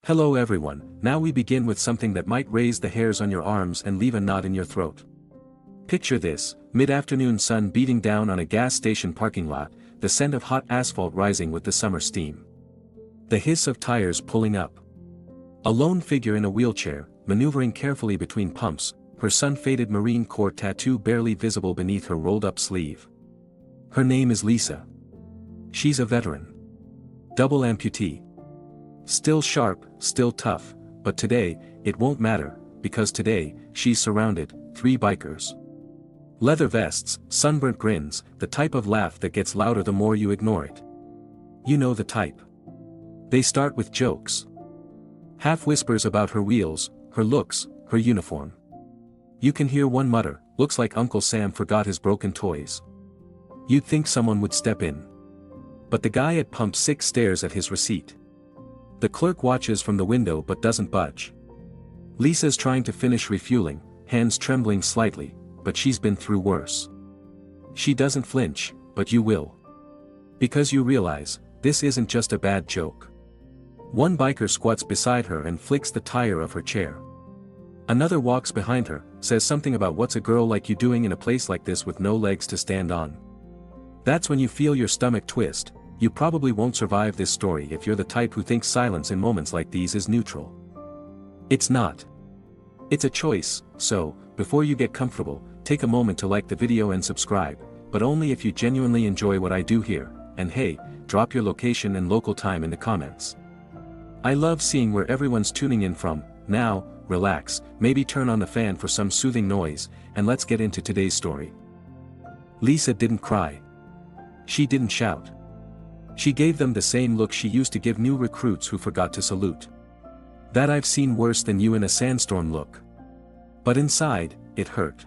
Hello everyone, now we begin with something that might raise the hairs on your arms and leave a knot in your throat. Picture this, mid-afternoon sun beating down on a gas station parking lot, the scent of hot asphalt rising with the summer steam. The hiss of tires pulling up. A lone figure in a wheelchair, maneuvering carefully between pumps, her sun-faded Marine Corps tattoo barely visible beneath her rolled-up sleeve. Her name is Lisa. She's a veteran. Double amputee. Still sharp, still tough, but today, it won't matter, because today, she's surrounded, 3 bikers. Leather vests, sunburnt grins, the type of laugh that gets louder the more you ignore it. You know the type. They start with jokes. Half whispers about her wheels, her looks, her uniform. You can hear one mutter, "Looks like Uncle Sam forgot his broken toys." You'd think someone would step in. But the guy at pump 6 stares at his receipt. The clerk watches from the window but doesn't budge. Lisa's trying to finish refueling, hands trembling slightly, but she's been through worse. She doesn't flinch, but you will. Because you realize, this isn't just a bad joke. One biker squats beside her and flicks the tire of her chair. Another walks behind her, says something about "what's a girl like you doing in a place like this with no legs to stand on?" That's when you feel your stomach twist. You probably won't survive this story if you're the type who thinks silence in moments like these is neutral. It's not. It's a choice, so, before you get comfortable, take a moment to like the video and subscribe, but only if you genuinely enjoy what I do here, and hey, drop your location and local time in the comments. I love seeing where everyone's tuning in from. Now, relax, maybe turn on the fan for some soothing noise, and let's get into today's story. Lisa didn't cry. She didn't shout. She gave them the same look she used to give new recruits who forgot to salute. That "I've seen worse than you in a sandstorm" look. But inside, it hurt.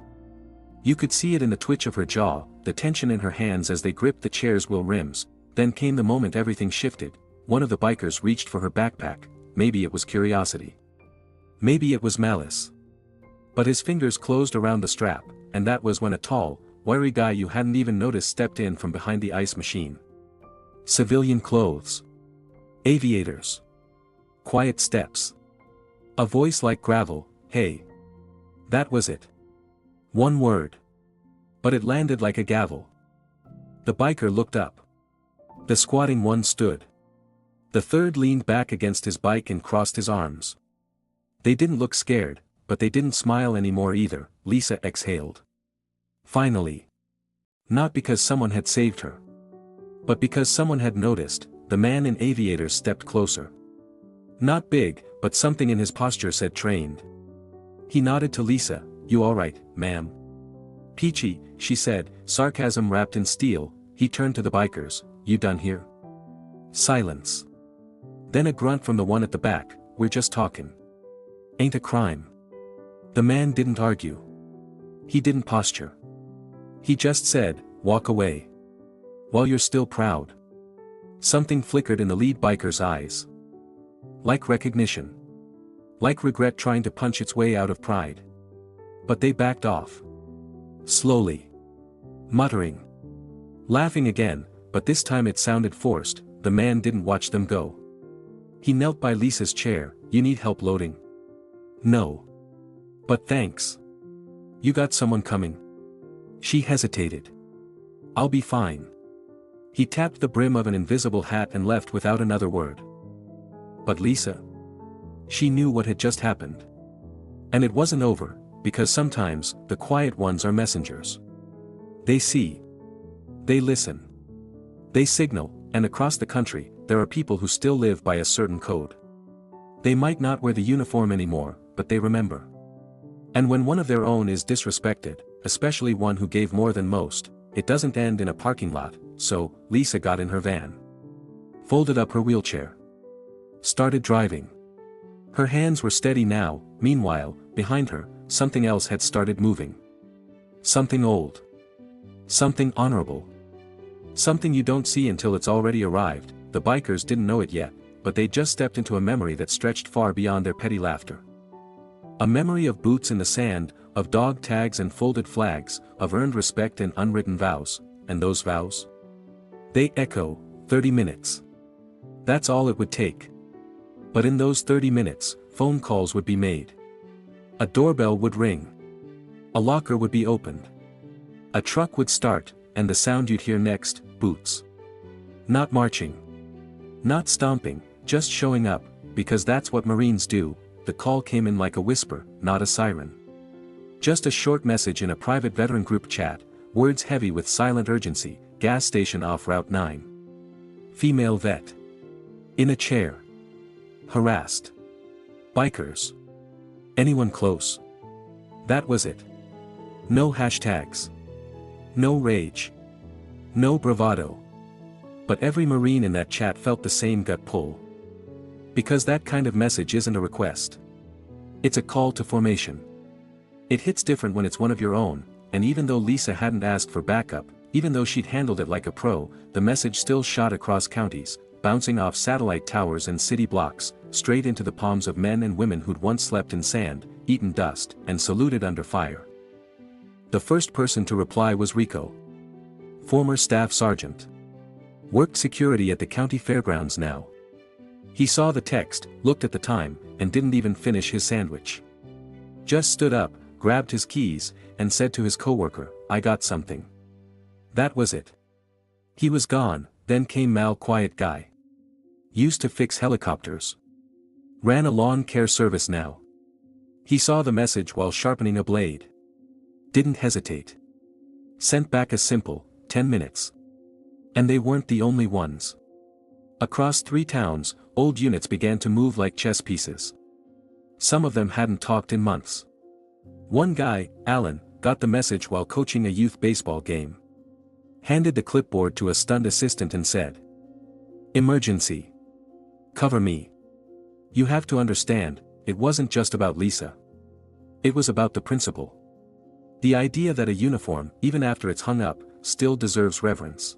You could see it in the twitch of her jaw, the tension in her hands as they gripped the chair's wheel rims. Then came the moment everything shifted. One of the bikers reached for her backpack. Maybe it was curiosity. Maybe it was malice. But his fingers closed around the strap, and that was when a tall, wiry guy you hadn't even noticed stepped in from behind the ice machine. Civilian clothes. Aviators. Quiet steps. A voice like gravel, "Hey." That was it. One word. But it landed like a gavel. The biker looked up. The squatting one stood. The third leaned back against his bike and crossed his arms. They didn't look scared, but they didn't smile anymore either. Lisa exhaled. Finally. Not because someone had saved her. But because someone had noticed. The man in aviators stepped closer. Not big, but something in his posture said trained. He nodded to Lisa. "You alright, ma'am?" "Peachy," she said, sarcasm wrapped in steel. He turned to the bikers. "You done here?" Silence. Then a grunt from the one at the back. "We're just talking. Ain't a crime." The man didn't argue. He didn't posture. He just said, "Walk away. While you're still proud." Something flickered in the lead biker's eyes. Like recognition. Like regret trying to punch its way out of pride. But they backed off. Slowly. Muttering. Laughing again, but this time it sounded forced. The man didn't watch them go. He knelt by Lisa's chair. "You need help loading?" "No. But thanks." "You got someone coming?" She hesitated. "I'll be fine." He tapped the brim of an invisible hat and left without another word. But Lisa? She knew what had just happened. And it wasn't over, because sometimes, the quiet ones are messengers. They see. They listen. They signal, and across the country, there are people who still live by a certain code. They might not wear the uniform anymore, but they remember. And when one of their own is disrespected, especially one who gave more than most, it doesn't end in a parking lot. So, Lisa got in her van. Folded up her wheelchair. Started driving. Her hands were steady now. Meanwhile, behind her, something else had started moving. Something old. Something honorable. Something you don't see until it's already arrived. The bikers didn't know it yet, but they just stepped into a memory that stretched far beyond their petty laughter. A memory of boots in the sand, of dog tags and folded flags, of earned respect and unwritten vows. And those vows? They echo, 30 minutes. That's all it would take. But in those 30 minutes, phone calls would be made. A doorbell would ring. A locker would be opened. A truck would start, and the sound you'd hear next, boots. Not marching. Not stomping, just showing up, because that's what Marines do. The call came in like a whisper, not a siren. Just a short message in a private veteran group chat, words heavy with silent urgency, gas station off Route 9. Female vet. In a chair. Harassed. Bikers. Anyone close. That was it. No hashtags. No rage. No bravado. But every Marine in that chat felt the same gut pull. Because that kind of message isn't a request. It's a call to formation. It hits different when it's one of your own, and even though Lisa hadn't asked for backup, even though she'd handled it like a pro, the message still shot across counties, bouncing off satellite towers and city blocks, straight into the palms of men and women who'd once slept in sand, eaten dust, and saluted under fire. The first person to reply was Rico. Former staff sergeant. Worked security at the county fairgrounds now. He saw the text, looked at the time, and didn't even finish his sandwich. Just stood up, grabbed his keys, and said to his coworker, "I got something." That was it. He was gone. Then came Mal, quiet guy. Used to fix helicopters. Ran a lawn care service now. He saw the message while sharpening a blade. Didn't hesitate. Sent back a simple, 10 minutes. And they weren't the only ones. Across 3 towns, old units began to move like chess pieces. Some of them hadn't talked in months. One guy, Alan, got the message while coaching a youth baseball game. Handed the clipboard to a stunned assistant and said, "Emergency. Cover me." You have to understand, it wasn't just about Lisa. It was about the principle. The idea that a uniform, even after it's hung up, still deserves reverence.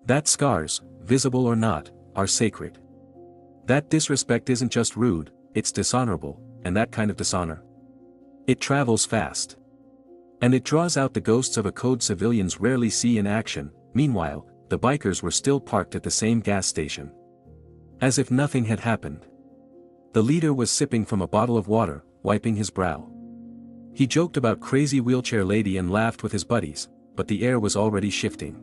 That scars, visible or not, are sacred. That disrespect isn't just rude, it's dishonorable, and that kind of dishonor. It travels fast. And it draws out the ghosts of a code civilians rarely see in action. Meanwhile, the bikers were still parked at the same gas station. As if nothing had happened. The leader was sipping from a bottle of water, wiping his brow. He joked about crazy wheelchair lady and laughed with his buddies, but the air was already shifting.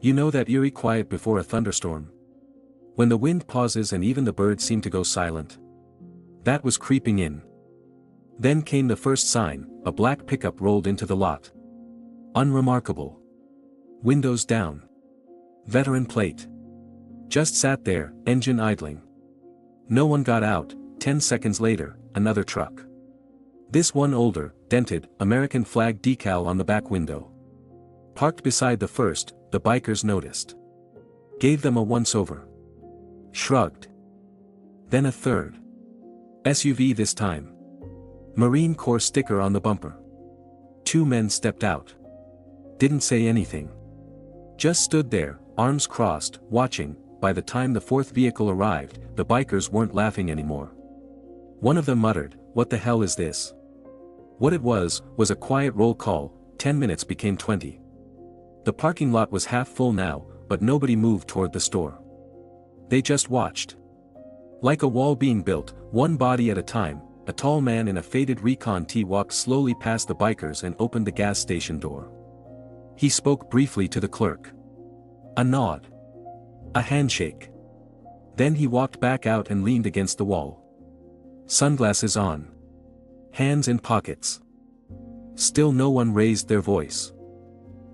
You know that eerie quiet before a thunderstorm? When the wind pauses and even the birds seem to go silent. That was creeping in. Then came the first sign, a black pickup rolled into the lot. Unremarkable. Windows down. Veteran plate. Just sat there, engine idling. No one got out. 10 seconds later, another truck. This one older, dented, American flag decal on the back window. Parked beside the first, the bikers noticed. Gave them a once-over. Shrugged. Then a third. SUV this time. Marine Corps sticker on the bumper. 2 men stepped out. Didn't say anything. Just stood there, arms crossed, watching. By the time the 4th vehicle arrived, the bikers weren't laughing anymore. One of them muttered, "What the hell is this?" What it was a quiet roll call. 10 minutes became 20. The parking lot was half full now, but nobody moved toward the store. They just watched. Like a wall being built, one body at a time, a tall man in a faded recon tee walked slowly past the bikers and opened the gas station door. He spoke briefly to the clerk. A nod. A handshake. Then he walked back out and leaned against the wall. Sunglasses on. Hands in pockets. Still no one raised their voice.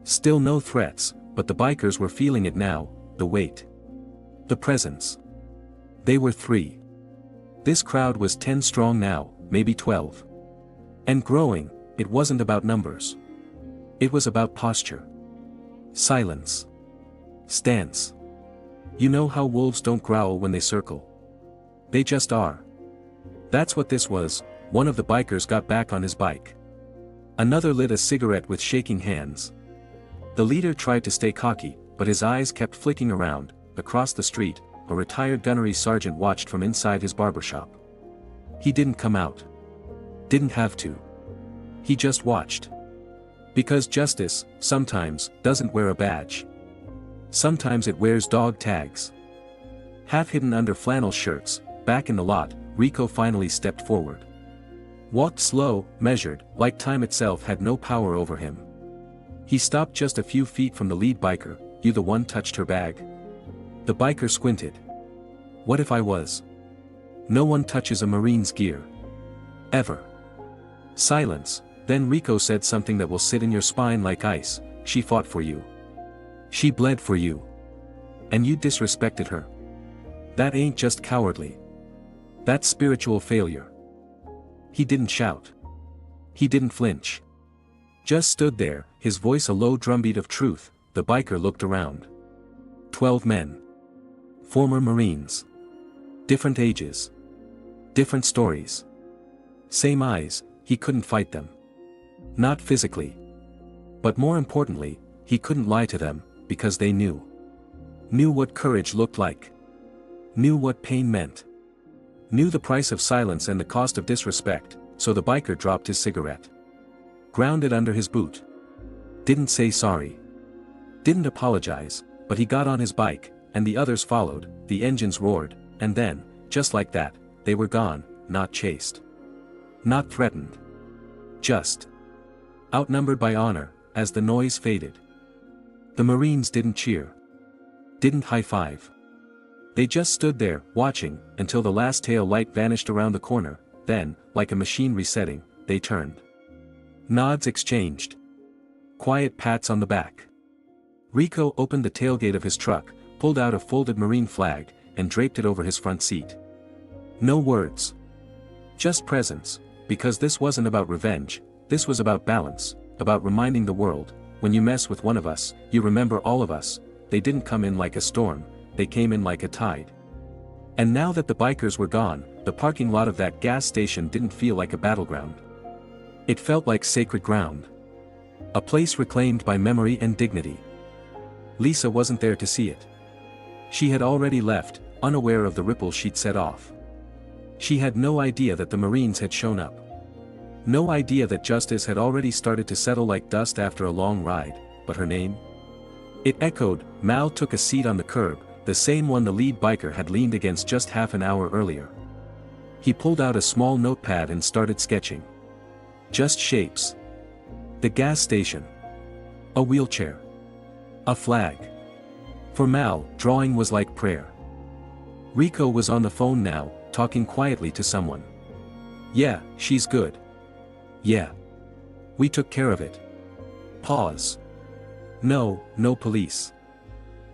Still no threats, but the bikers were feeling it now, the weight. The presence. They were 3. This crowd was 10 strong now, maybe 12. And growing. It wasn't about numbers. It was about posture. Silence. Stance. You know how wolves don't growl when they circle? They just are. That's what this was. One of the bikers got back on his bike. Another lit a cigarette with shaking hands. The leader tried to stay cocky, but his eyes kept flicking around. Across the street, a retired gunnery sergeant watched from inside his barbershop. He didn't come out. Didn't have to. He just watched. Because justice, sometimes, doesn't wear a badge. Sometimes it wears dog tags. Half hidden under flannel shirts, back in the lot, Rico finally stepped forward. Walked slow, measured, like time itself had no power over him. He stopped just a few feet from the lead biker. "You the one touched her bag?" The biker squinted. "What if I was? No one touches a Marine's gear. Ever." Silence. Then Rico said something that will sit in your spine like ice. "She fought for you. She bled for you. And you disrespected her. That ain't just cowardly. That's spiritual failure." He didn't shout. He didn't flinch. Just stood there, his voice a low drumbeat of truth. The biker looked around. 12 men. Former Marines. Different ages. Different stories. Same eyes. He couldn't fight them. Not physically. But more importantly, he couldn't lie to them, because they knew. Knew what courage looked like. Knew what pain meant. Knew the price of silence and the cost of disrespect, so the biker dropped his cigarette. Ground it under his boot. Didn't say sorry. Didn't apologize, but he got on his bike, and the others followed. The engines roared, and then, just like that, they were gone, not chased. Not threatened. Just outnumbered by honor, as the noise faded. The Marines didn't cheer. Didn't high-five. They just stood there, watching, until the last tail light vanished around the corner. Then, like a machine resetting, they turned. Nods exchanged. Quiet pats on the back. Rico opened the tailgate of his truck, pulled out a folded Marine flag, and draped it over his front seat. No words. Just presence, because this wasn't about revenge, this was about balance, about reminding the world, when you mess with one of us, you remember all of us. They didn't come in like a storm, they came in like a tide. And now that the bikers were gone, the parking lot of that gas station didn't feel like a battleground. It felt like sacred ground. A place reclaimed by memory and dignity. Lisa wasn't there to see it. She had already left, unaware of the ripples she'd set off. She had no idea that the Marines had shown up. No idea that justice had already started to settle like dust after a long ride, but her name? It echoed. Mal took a seat on the curb, the same one the lead biker had leaned against just half an hour earlier. He pulled out a small notepad and started sketching. Just shapes. The gas station. A wheelchair. A flag. For Mal, drawing was like prayer. Rico was on the phone now, talking quietly to someone. "Yeah, she's good. Yeah. We took care of it." Pause. No police.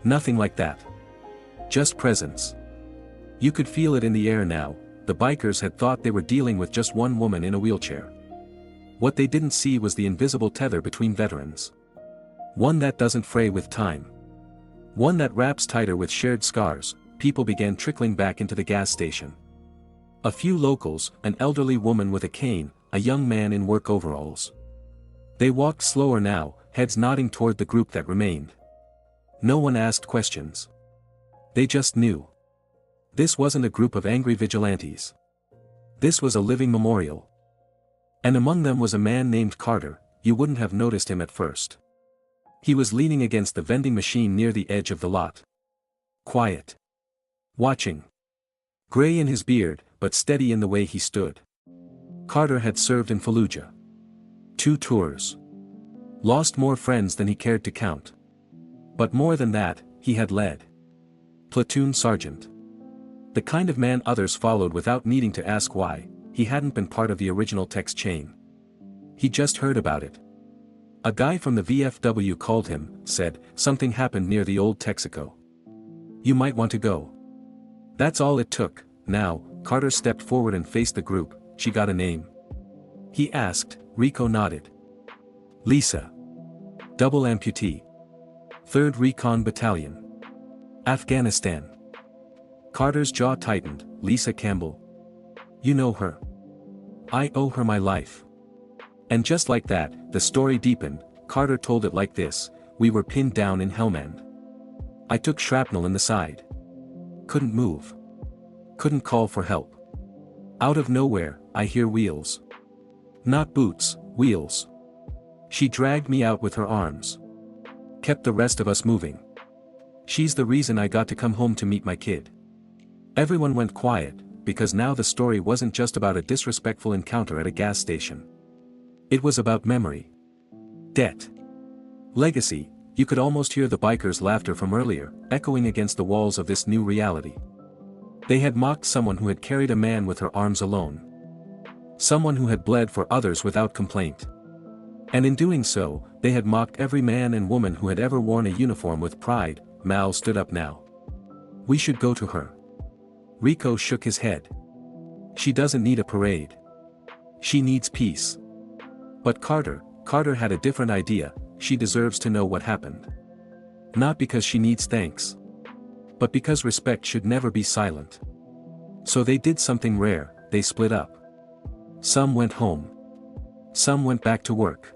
Nothing like that. Just presence. You could feel it in the air now. The bikers had thought they were dealing with just one woman in a wheelchair. What they didn't see was the invisible tether between veterans. One that doesn't fray with time. One that wraps tighter with shared scars. People began trickling back into the gas station. A few locals, an elderly woman with a cane, a young man in work overalls. They walked slower now, heads nodding toward the group that remained. No one asked questions. They just knew. This wasn't a group of angry vigilantes. This was a living memorial. And among them was a man named Carter. You wouldn't have noticed him at first. He was leaning against the vending machine near the edge of the lot. Quiet. Watching. Gray in his beard, but steady in the way he stood. Carter had served in Fallujah. 2 tours. Lost more friends than he cared to count. But more than that, he had led. Platoon sergeant. The kind of man others followed without needing to ask why. He hadn't been part of the original text chain. He just heard about it. A guy from the VFW called him, said, something happened near the old Texaco. You might want to go. That's all it took. Now, Carter stepped forward and faced the group. She got a name? He asked. Rico nodded. Lisa. Double amputee. 3rd Recon Battalion. Afghanistan. Carter's jaw tightened. Lisa Campbell. You know her. I owe her my life. And just like that, the story deepened. Carter told it like this. We were pinned down in Helmand. I took shrapnel in the side. Couldn't move. Couldn't call for help. Out of nowhere, I hear wheels. Not boots, wheels. She dragged me out with her arms. Kept the rest of us moving. She's the reason I got to come home to meet my kid. Everyone went quiet, because now the story wasn't just about a disrespectful encounter at a gas station. It was about memory. Debt. Legacy. You could almost hear the bikers' laughter from earlier, echoing against the walls of this new reality. They had mocked someone who had carried a man with her arms alone. Someone who had bled for others without complaint. And in doing so, they had mocked every man and woman who had ever worn a uniform with pride. Mal stood up now. We should go to her. Rico shook his head. She doesn't need a parade. She needs peace. But Carter had a different idea. She deserves to know what happened. Not because she needs thanks. But because respect should never be silent. So they did something rare, they split up. Some went home. Some went back to work.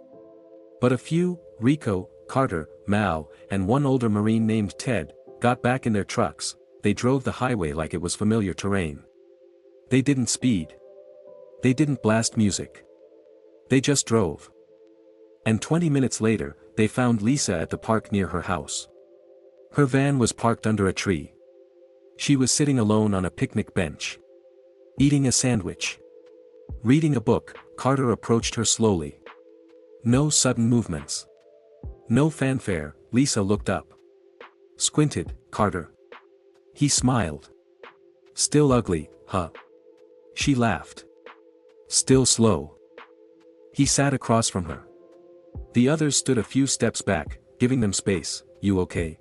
But a few, Rico, Carter, Mal, and one older Marine named Ted, got back in their trucks. They drove the highway like it was familiar terrain. They didn't speed. They didn't blast music. They just drove. And 20 minutes later, they found Lisa at the park near her house. Her van was parked under a tree. She was sitting alone on a picnic bench. Eating a sandwich. Reading a book. Carter approached her slowly. No sudden movements. No fanfare. Lisa looked up. Squinted. Carter. He smiled. Still ugly, huh? She laughed. Still slow. He sat across from her. The others stood a few steps back, giving them space. You okay?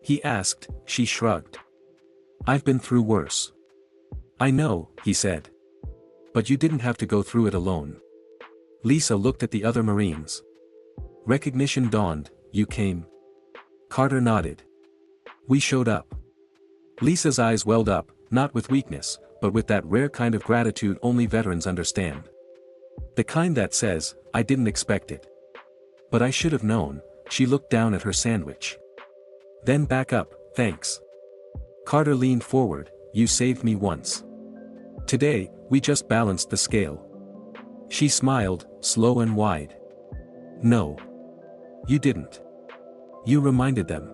He asked. She shrugged. I've been through worse. I know, he said. But you didn't have to go through it alone. Lisa looked at the other Marines. Recognition dawned. You came? Carter nodded. We showed up. Lisa's eyes welled up, not with weakness, but with that rare kind of gratitude only veterans understand. The kind that says, I didn't expect it. But I should have known. She looked down at her sandwich. Then back up, thanks. Carter leaned forward. You saved me once. Today, we just balanced the scale. She smiled, slow and wide. No. You didn't. You reminded them.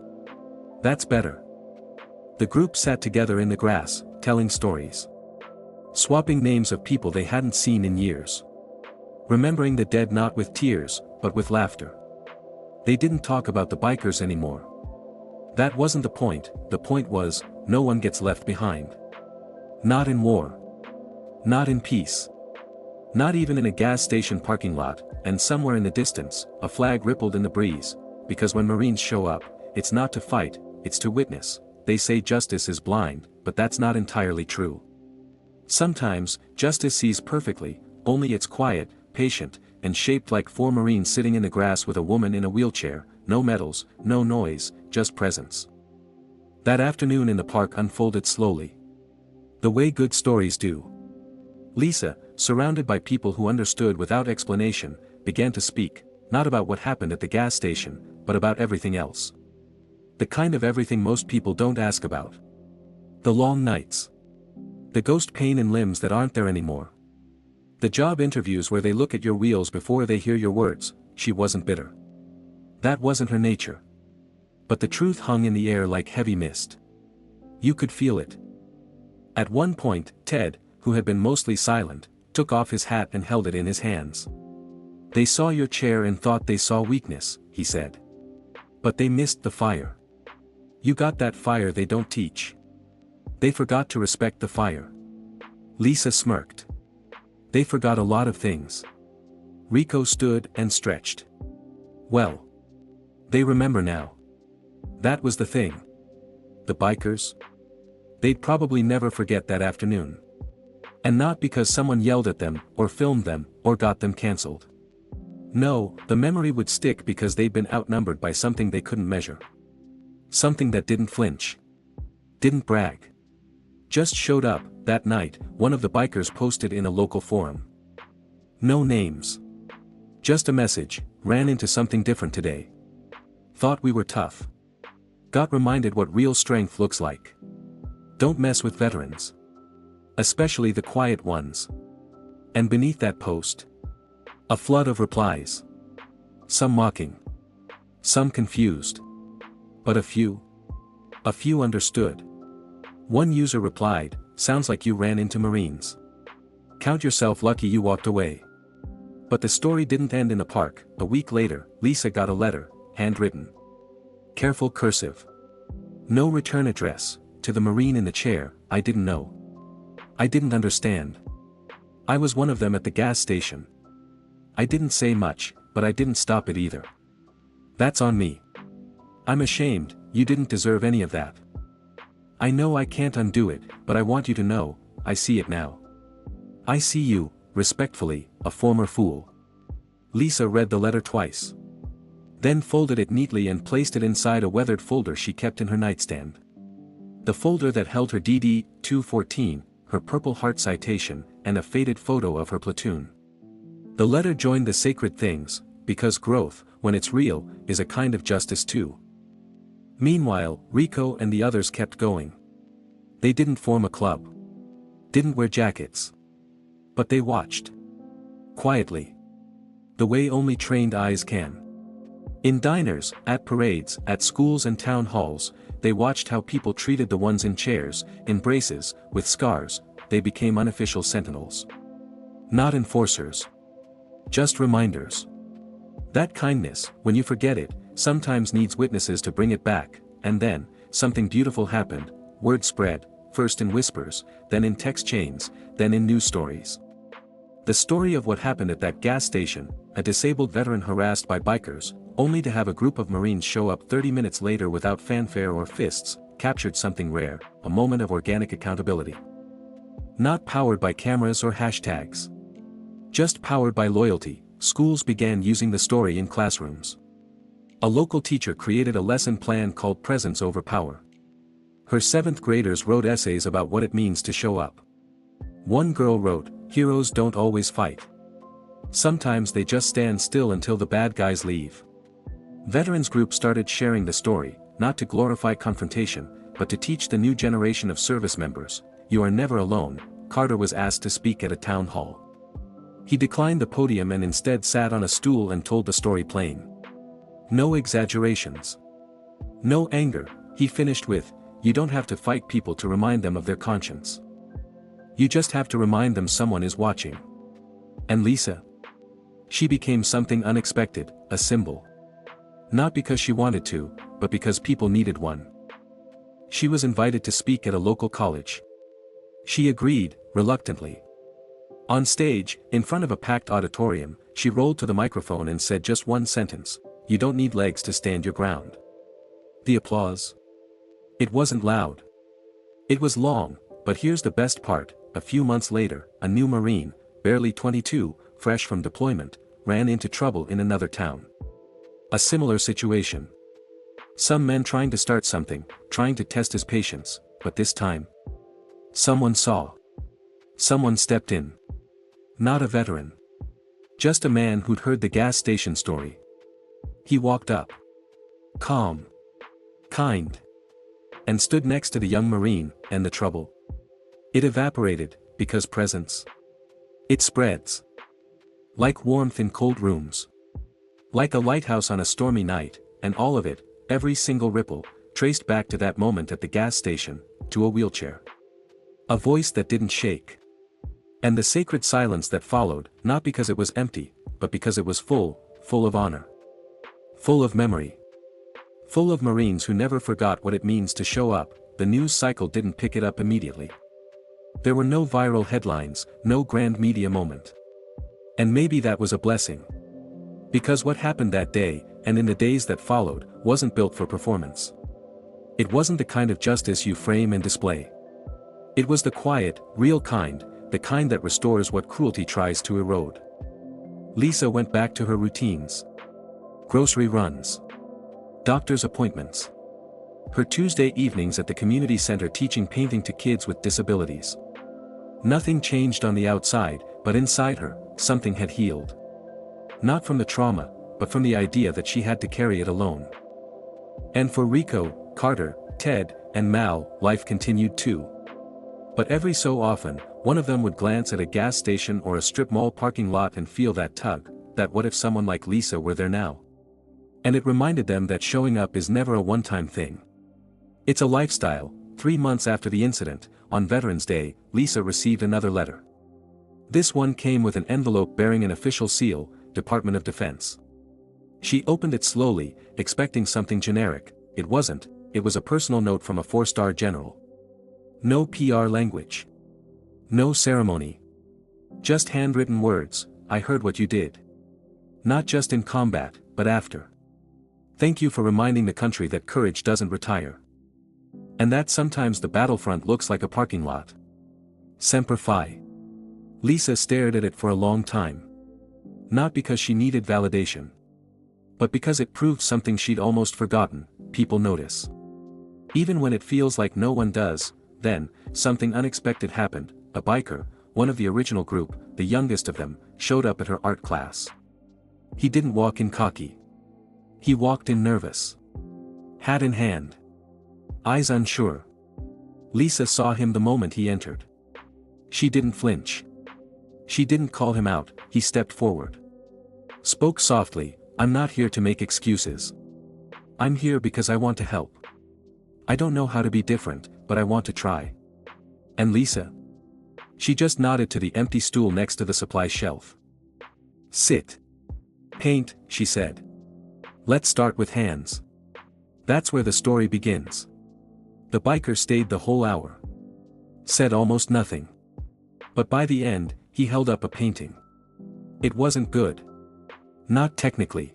That's better. The group sat together in the grass, telling stories. Swapping names of people they hadn't seen in years. Remembering the dead not with tears, but with laughter. They didn't talk about the bikers anymore. That wasn't the point was, no one gets left behind. Not in war. Not in peace. Not even in a gas station parking lot, and somewhere in the distance, a flag rippled in the breeze, because when Marines show up, it's not to fight, it's to witness. They say justice is blind, but that's not entirely true. Sometimes, justice sees perfectly, only it's quiet, patient, and shaped like four Marines sitting in the grass with a woman in a wheelchair, no medals, no noise, just presence. That afternoon in the park unfolded slowly. The way good stories do. Lisa, surrounded by people who understood without explanation, began to speak, not about what happened at the gas station, but about everything else. The kind of everything most people don't ask about. The long nights. The ghost pain in limbs that aren't there anymore. The job interviews where they look at your wheels before they hear your words. She wasn't bitter. That wasn't her nature. But the truth hung in the air like heavy mist. You could feel it. At one point, Ted, who had been mostly silent, took off his hat and held it in his hands. They saw your chair and thought they saw weakness, he said. But they missed the fire. You got that fire they don't teach. They forgot to respect the fire. Lisa smirked. They forgot a lot of things. Rico stood and stretched. Well. They remember now. That was the thing. The bikers? They'd probably never forget that afternoon. And not because someone yelled at them, or filmed them, or got them cancelled. No, the memory would stick because they'd been outnumbered by something they couldn't measure. Something that didn't flinch. Didn't brag. Just showed up. That night, one of the bikers posted in a local forum. No names. Just a message, ran into something different today. Thought we were tough. Got reminded what real strength looks like. Don't mess with veterans. Especially the quiet ones. And beneath that post, a flood of replies. Some mocking. Some confused. But a few understood. One user replied, sounds like you ran into Marines. Count yourself lucky you walked away. But the story didn't end in a park. A week later, Lisa got a letter, handwritten. Careful cursive. No return address, to the Marine in the chair, I didn't know. I didn't understand. I was one of them at the gas station. I didn't say much, but I didn't stop it either. That's on me. I'm ashamed, you didn't deserve any of that. I know I can't undo it, but I want you to know, I see it now. I see you, respectfully, a former fool. Lisa read the letter twice. Then folded it neatly and placed it inside a weathered folder she kept in her nightstand. The folder that held her DD 214, her Purple Heart citation, and a faded photo of her platoon. The letter joined the sacred things, because growth, when it's real, is a kind of justice too. Meanwhile, Rico and the others kept going. They didn't form a club. Didn't wear jackets. But they watched. Quietly. The way only trained eyes can. In diners, at parades, at schools and town halls, they watched how people treated the ones in chairs, in braces, with scars. They became unofficial sentinels. Not enforcers. Just reminders. That kindness, when you forget it, sometimes needs witnesses to bring it back, and then, something beautiful happened, word spread, first in whispers, then in text chains, then in news stories. The story of what happened at that gas station, a disabled veteran harassed by bikers, only to have a group of Marines show up 30 minutes later without fanfare or fists, captured something rare, a moment of organic accountability. Not powered by cameras or hashtags. Just powered by loyalty, schools began using the story in classrooms. A local teacher created a lesson plan called Presence Over Power. Her 7th graders wrote essays about what it means to show up. One girl wrote, "Heroes don't always fight. Sometimes they just stand still until the bad guys leave." Veterans groups started sharing the story, not to glorify confrontation, but to teach the new generation of service members, "You are never alone." Carter was asked to speak at a town hall. He declined the podium and instead sat on a stool and told the story plain. No exaggerations. No anger, he finished with, "You don't have to fight people to remind them of their conscience. You just have to remind them someone is watching." And Lisa? She became something unexpected, a symbol. Not because she wanted to, but because people needed one. She was invited to speak at a local college. She agreed, reluctantly. On stage, in front of a packed auditorium, she rolled to the microphone and said just one sentence, "You don't need legs to stand your ground." The applause? It wasn't loud. It was long, but here's the best part, a few months later, a new Marine, barely 22, fresh from deployment, ran into trouble in another town. A similar situation. Some men trying to start something, trying to test his patience, but this time. Someone saw. Someone stepped in. Not a veteran. Just a man who'd heard the gas station story. He walked up. Calm. Kind. And stood next to the young Marine, and the trouble. It evaporated, because presence. It spreads. Like warmth in cold rooms. Like a lighthouse on a stormy night, and all of it, every single ripple, traced back to that moment at the gas station, to a wheelchair. A voice that didn't shake. And the sacred silence that followed, not because it was empty, but because it was full of honor. Full of memory. Full of Marines who never forgot what it means to show up. The news cycle didn't pick it up immediately. There were no viral headlines, no grand media moment. And maybe that was a blessing. Because what happened that day, and in the days that followed, wasn't built for performance. It wasn't the kind of justice you frame and display. It was the quiet, real kind, the kind that restores what cruelty tries to erode. Lisa went back to her routines. Grocery runs. Doctor's appointments. Her Tuesday evenings at the community center teaching painting to kids with disabilities. Nothing changed on the outside, but inside her, something had healed. Not from the trauma, but from the idea that she had to carry it alone. And for Rico, Carter, Ted, and Mal, life continued too. But every so often, one of them would glance at a gas station or a strip mall parking lot and feel that tug, that what if someone like Lisa were there now? And it reminded them that showing up is never a one-time thing. It's a lifestyle. 3 months after the incident, on Veterans Day, Lisa received another letter. This one came with an envelope bearing an official seal, Department of Defense. She opened it slowly, expecting something generic. It wasn't. It was a personal note from a 4-star general. No PR language. No ceremony. Just handwritten words, "I heard what you did. Not just in combat, but after. Thank you for reminding the country that courage doesn't retire. And that sometimes the battlefront looks like a parking lot. Semper Fi." Lisa stared at it for a long time. Not because she needed validation. But because it proved something she'd almost forgotten: people notice. Even when it feels like no one does. Then, something unexpected happened. A biker, one of the original group, the youngest of them, showed up at her art class. He didn't walk in cocky. He walked in nervous. Hat in hand. Eyes unsure. Lisa saw him the moment he entered. She didn't flinch. She didn't call him out. He stepped forward. Spoke softly, "I'm not here to make excuses. I'm here because I want to help. I don't know how to be different, but I want to try." And Lisa? She just nodded to the empty stool next to the supply shelf. "Sit. Paint," she said. "Let's start with hands. That's where the story begins." The biker stayed the whole hour. Said almost nothing. But by the end, he held up a painting. It wasn't good. Not technically.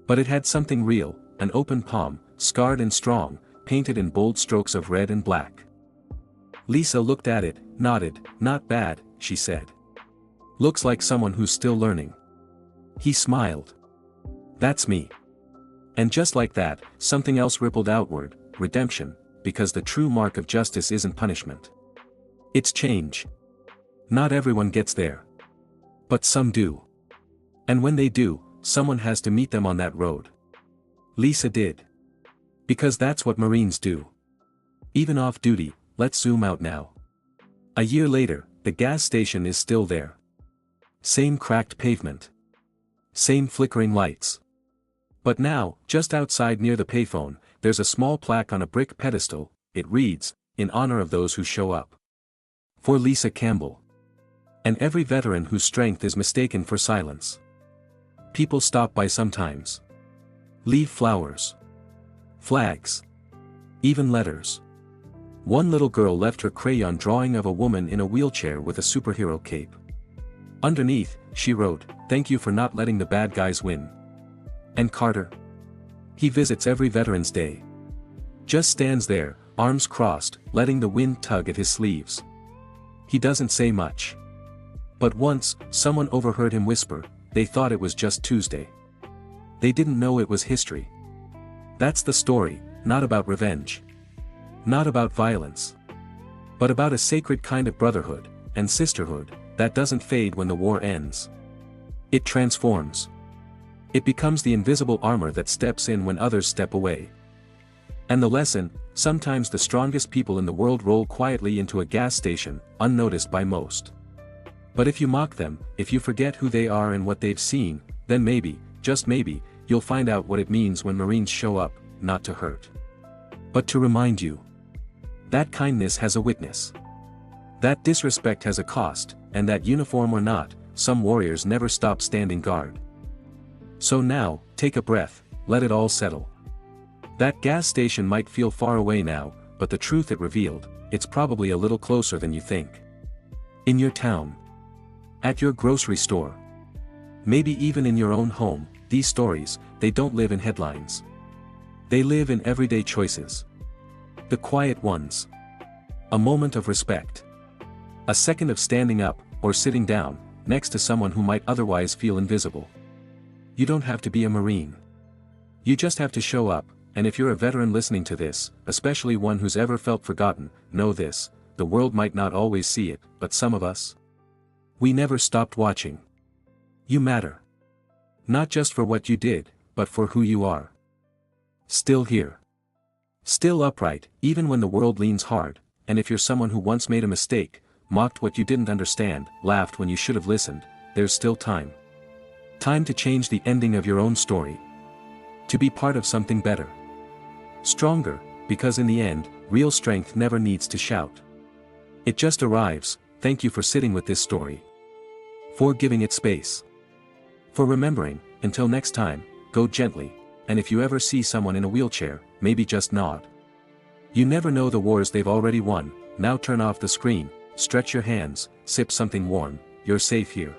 But it had something real: an open palm, scarred and strong, painted in bold strokes of red and black. Lisa looked at it, nodded. "Not bad," she said. "Looks like someone who's still learning." He smiled. "That's me." And just like that, something else rippled outward: redemption, because the true mark of justice isn't punishment. It's change. Not everyone gets there. But some do. And when they do, someone has to meet them on that road. Lisa did. Because that's what Marines do. Even off duty. Let's zoom out now. A year later, the gas station is still there. Same cracked pavement. Same flickering lights. But now, just outside near the payphone, there's a small plaque on a brick pedestal. It reads, "In honor of those who show up." For Lisa Campbell. And every veteran whose strength is mistaken for silence. People stop by sometimes. Leave flowers. Flags. Even letters. One little girl left her crayon drawing of a woman in a wheelchair with a superhero cape. Underneath, she wrote, "Thank you for not letting the bad guys win." And Carter? He visits every Veterans Day. Just stands there, arms crossed, letting the wind tug at his sleeves. He doesn't say much. But once, someone overheard him whisper, "They thought it was just Tuesday. They didn't know it was history." That's the story, not about revenge. Not about violence. But about a sacred kind of brotherhood and sisterhood that doesn't fade when the war ends. It transforms. It becomes the invisible armor that steps in when others step away. And the lesson: sometimes the strongest people in the world roll quietly into a gas station, unnoticed by most. But if you mock them, if you forget who they are and what they've seen, then maybe, just maybe, you'll find out what it means when Marines show up, not to hurt, but to remind you. That kindness has a witness. That disrespect has a cost, and that uniform or not, some warriors never stop standing guard. So now, take a breath, let it all settle. That gas station might feel far away now, but the truth it revealed, it's probably a little closer than you think. In your town. At your grocery store. Maybe even in your own home. These stories, they don't live in headlines. They live in everyday choices. The quiet ones. A moment of respect. A second of standing up, or sitting down, next to someone who might otherwise feel invisible. You don't have to be a Marine. You just have to show up, and if you're a veteran listening to this, especially one who's ever felt forgotten, know this: the world might not always see it, but some of us, we never stopped watching. You matter. Not just for what you did, but for who you are. Still here. Still upright, even when the world leans hard, and if you're someone who once made a mistake, mocked what you didn't understand, laughed when you should have listened, there's still time. Time to change the ending of your own story. To be part of something better. Stronger, because in the end, real strength never needs to shout. It just arrives. Thank you for sitting with this story. For giving it space. For remembering. Until next time, go gently, and if you ever see someone in a wheelchair, maybe just nod. You never know the wars they've already won. Now turn off the screen, stretch your hands, sip something warm, you're safe here.